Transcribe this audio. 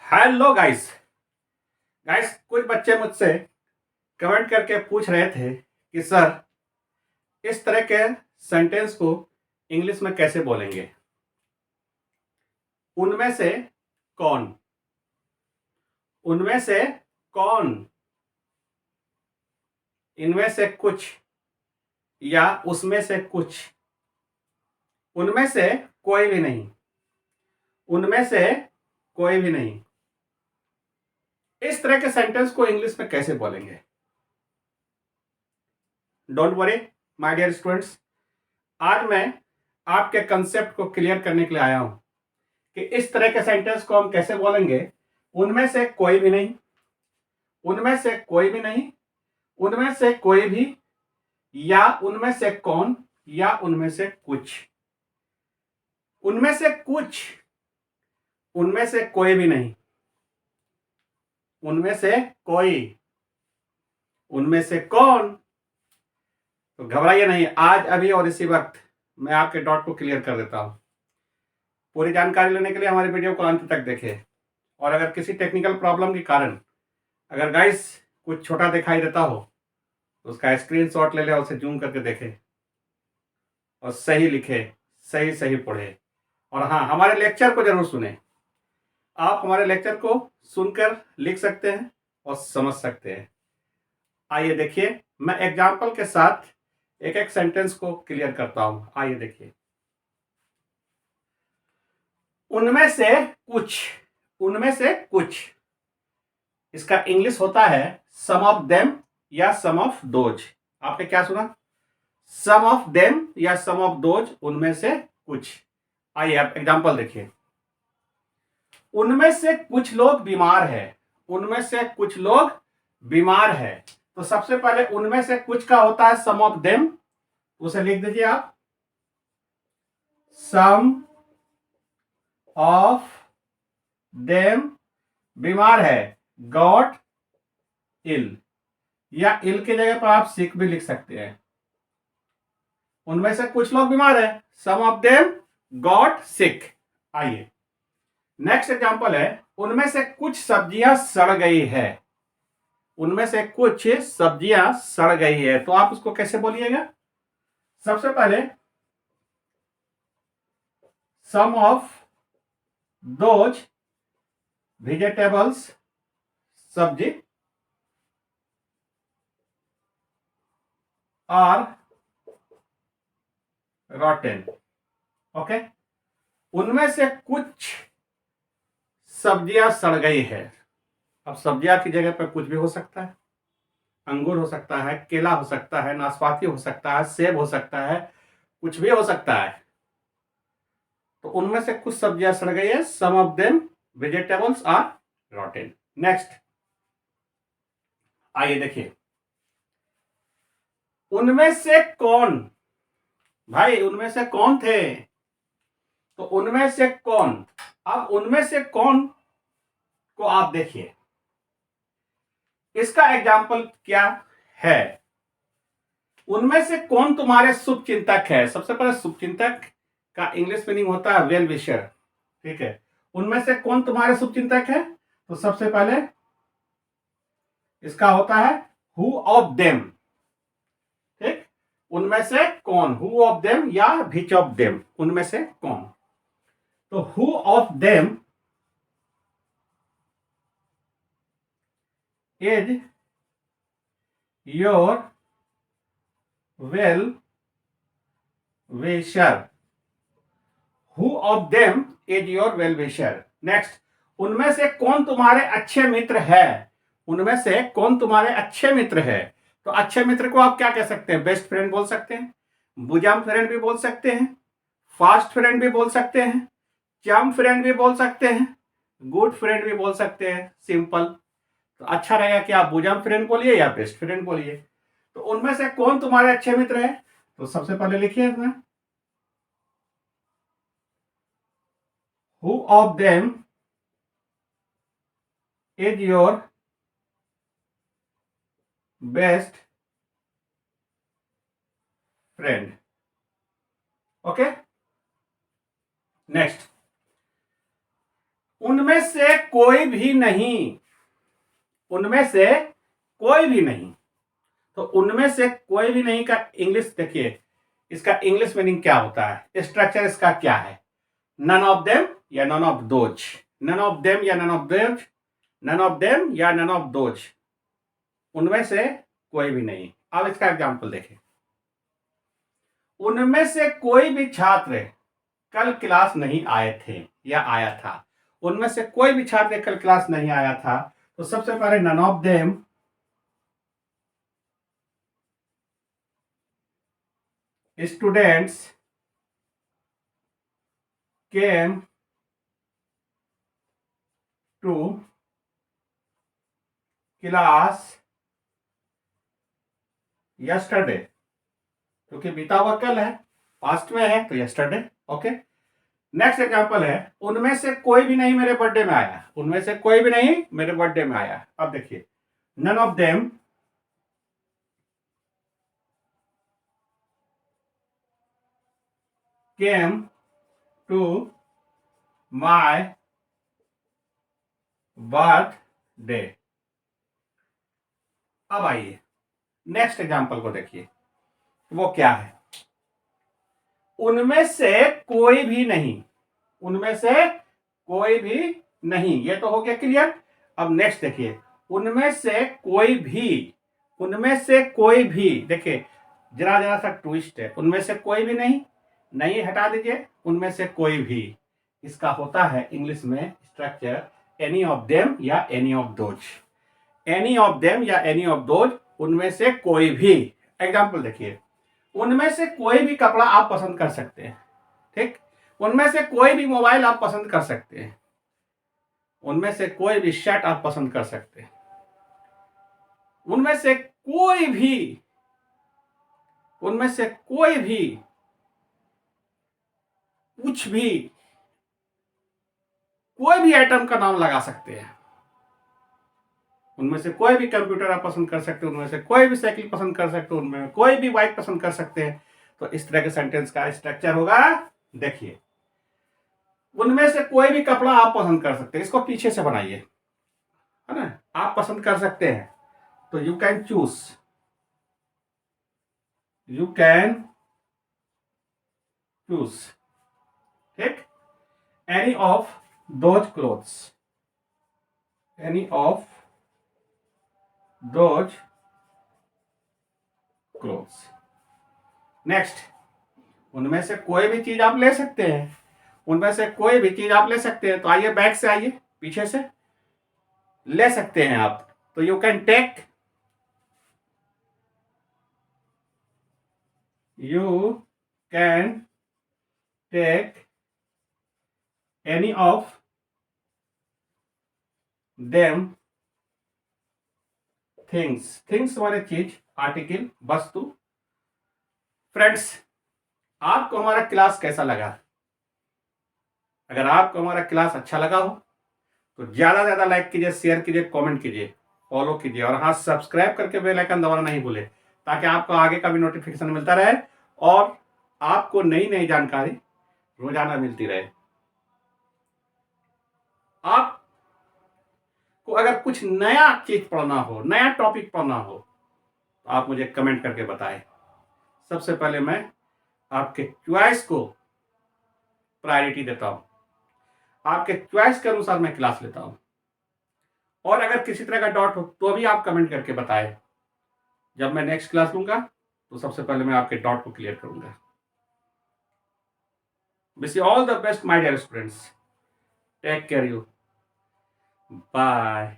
Hello guys. कुछ बच्चे मुझसे कमेंट करके पूछ रहे थे कि सर, इस तरह के सेंटेंस को इंग्लिश में कैसे बोलेंगे। उनमें से कौन, उनमें से कौन, इनमें से कुछ या उसमें से कुछ, उनमें से कोई भी नहीं, उनमें से कोई भी नहीं, इस तरह के सेंटेंस को इंग्लिश में कैसे बोलेंगे। Don't worry my dear students, आज मैं आपके कंसेप्ट को क्लियर करने के लिए आया हूं कि इस तरह के सेंटेंस को हम कैसे बोलेंगे। उनमें से कोई भी नहीं, उनमें से कोई भी नहीं, उनमें से कोई भी, या उनमें से कौन, या उनमें से कुछ, उनमें से कुछ, उनमें से कोई भी नहीं, उनमें से कोई, उनमें से कौन। तो घबराइए नहीं, आज अभी और इसी वक्त मैं आपके डॉट को क्लियर कर देता हूं। पूरी जानकारी लेने के लिए हमारे वीडियो को अंत तक देखें। और अगर किसी टेक्निकल प्रॉब्लम के कारण अगर गाइस कुछ छोटा दिखाई देता हो तो उसका स्क्रीनशॉट ले ले और उसे जूम करके देखें और सही लिखे, सही सही पढ़े। और हाँ, हमारे लेक्चर को जरूर सुने। आप हमारे लेक्चर को सुनकर लिख सकते हैं और समझ सकते हैं। आइए देखिए, मैं एग्जाम्पल के साथ एक एक सेंटेंस को क्लियर करता हूं। आइए देखिए, उनमें से कुछ, उनमें से कुछ, इसका इंग्लिश होता है सम ऑफ देम या सम ऑफ दोज। आपने क्या सुना? सम ऑफ देम या सम ऑफ दोज, उनमें से कुछ। आइए आप एग्जांपल देखिए। उनमें से कुछ लोग बीमार है, उनमें से कुछ लोग बीमार है। तो सबसे पहले उनमें से कुछ का होता है सम ऑफ देम, उसे लिख दीजिए आप, सम ऑफ देम बीमार है, गॉट इल, या इल की जगह पर आप सिक भी लिख सकते हैं। उनमें से कुछ लोग बीमार है, some of them got sick. आइए नेक्स्ट एग्जांपल है, उनमें से कुछ सब्जियां सड़ गई है, उनमें से कुछ सब्जियां सड़ गई है। तो आप उसको कैसे बोलिएगा? सबसे पहले सम ऑफ दोज वेजिटेबल्स, सब्जी, आर रॉटेन। ओके, उनमें से कुछ सब्जियां सड़ गई है। अब सब्जियां की जगह पर कुछ भी हो सकता है, अंगूर हो सकता है, केला हो सकता है, नाशपाती हो सकता है, सेब हो सकता है, कुछ भी हो सकता है। तो उनमें से कुछ सब्जियां सड़ गई है, some of them vegetables are rotten. Next आइए देखिए, उनमें से कौन, भाई उनमें से कौन थे? तो उनमें से कौन, अब उनमें से कौन को आप देखिए, इसका एग्जाम्पल क्या है? उनमें से कौन तुम्हारे शुभ चिंतक है? सबसे पहले शुभ चिंतक का इंग्लिश मीनिंग होता है वेल विशर। ठीक है, उनमें से कौन तुम्हारे शुभ चिंतक है? तो सबसे पहले इसका होता है हु ऑफ देम। ठीक, उनमें से कौन, हु ऑफ देम या विच ऑफ देम, उनमें से कौन। तो who of them is your well wisher, who of them is your well wisher. Next, उनमें से कौन तुम्हारे अच्छे मित्र है? उनमें से कौन तुम्हारे अच्छे मित्र है? तो अच्छे मित्र को आप क्या कह सकते हैं? बेस्ट फ्रेंड बोल सकते हैं, बुजम फ्रेंड भी बोल सकते हैं, फास्ट फ्रेंड भी बोल सकते हैं, चम फ्रेंड भी बोल सकते हैं, गुड फ्रेंड भी बोल सकते हैं। सिंपल। तो अच्छा रहेगा कि आप बुजम फ्रेंड बोलिए या बेस्ट फ्रेंड बोलिए। तो उनमें से कौन तुम्हारे अच्छे मित्र है? तो सबसे पहले लिखिए इसमें, who of them is your best friend. Okay, next, उनमें से कोई भी नहीं, उनमें से कोई भी नहीं। तो उनमें से कोई भी नहीं का इंग्लिश देखिए, इसका इंग्लिश मीनिंग क्या होता है, स्ट्रक्चर इसका क्या है, नन ऑफ देम या none of those, none of them या none of those, none of them या नन ऑफ दोज, उनमें से कोई भी नहीं। अब इसका एग्जांपल देखें, उनमें से कोई भी छात्र कल क्लास नहीं आए थे या आया था, उनमें से कोई भी छात्र कल क्लास नहीं आया था। तो सबसे पहले none of them students came to class yesterday, क्योंकि बीता हुआ कल है, पास्ट में है तो यस्टरडे। ओके, नेक्स्ट एग्जांपल है, उनमें से कोई भी नहीं मेरे बर्थडे में आया, उनमें से कोई भी नहीं मेरे बर्थडे में आया। अब देखिए, none of them came to my birthday. अब आइए नेक्स्ट एग्जांपल को देखिए, वो क्या है, उनमें से कोई भी नहीं, उनमें से कोई भी नहीं, ये तो हो गया क्लियर। अब नेक्स्ट देखिए, उनमें से कोई भी, उनमें से कोई भी, देखिए जरा जरा सा ट्विस्ट है, उनमें से कोई भी नहीं, नहीं हटा दीजिए, उनमें से कोई भी, इसका होता है इंग्लिश में स्ट्रक्चर एनी ऑफ देम या any of those, any of them या एनी ऑफ दोज, उनमें से कोई भी। एग्जाम्पल देखिए, उनमें से कोई भी कपड़ा आप पसंद कर सकते हैं, ठीक, उनमें से कोई भी मोबाइल आप पसंद कर सकते हैं, उनमें से कोई भी शर्ट आप पसंद कर सकते हैं, उनमें से कोई भी, उनमें से कोई भी कुछ भी, कोई भी आइटम का नाम लगा सकते हैं, उनमें से कोई भी कंप्यूटर आप पसंद कर सकते हैं, उनमें से कोई भी साइकिल पसंद कर सकते हैं, उनमें कोई भी बाइक पसंद कर सकते हैं। तो इस तरह के सेंटेंस का स्ट्रक्चर होगा, देखिए उनमें से कोई भी कपड़ा आप पसंद कर सकते हैं, इसको पीछे से बनाइए, है ना, आप पसंद कर सकते हैं, तो you can choose, you can choose, ठीक, any of those clothes, any of those clothes. Next, उनमें से कोई भी चीज आप ले सकते हैं, उनमें से कोई भी चीज आप ले सकते हैं। तो आइए बैक से, आइए पीछे से, ले सकते हैं आप, तो you can take, you can take any of them things, things माने चीज, आर्टिकल, वस्तु। फ्रेंड्स, आपको हमारा क्लास कैसा लगा? अगर आपको हमारा क्लास अच्छा लगा हो तो ज्यादा से ज्यादा लाइक कीजिए, शेयर कीजिए, कमेंट कीजिए, फॉलो कीजिए, और हाँ सब्सक्राइब करके बेल आइकन दबाना नहीं भूले, ताकि आपको आगे का भी नोटिफिकेशन मिलता रहे और आपको नई नई जानकारी रोजाना मिलती रहे। आपको अगर कुछ नया चीज पढ़ना हो, नया टॉपिक पढ़ना हो, तो आप मुझे कमेंट करके बताएं। सबसे पहले मैं आपके चॉइस को प्रायोरिटी देता हूं, आपके चॉइस के अनुसार मैं क्लास लेता हूं। और अगर किसी तरह का डाउट हो तो भी आप कमेंट करके बताएं, जब मैं नेक्स्ट क्लास लूंगा तो सबसे पहले मैं आपके डाउट को क्लियर करूंगा। Wish you all the best my dear students, take care you, bye.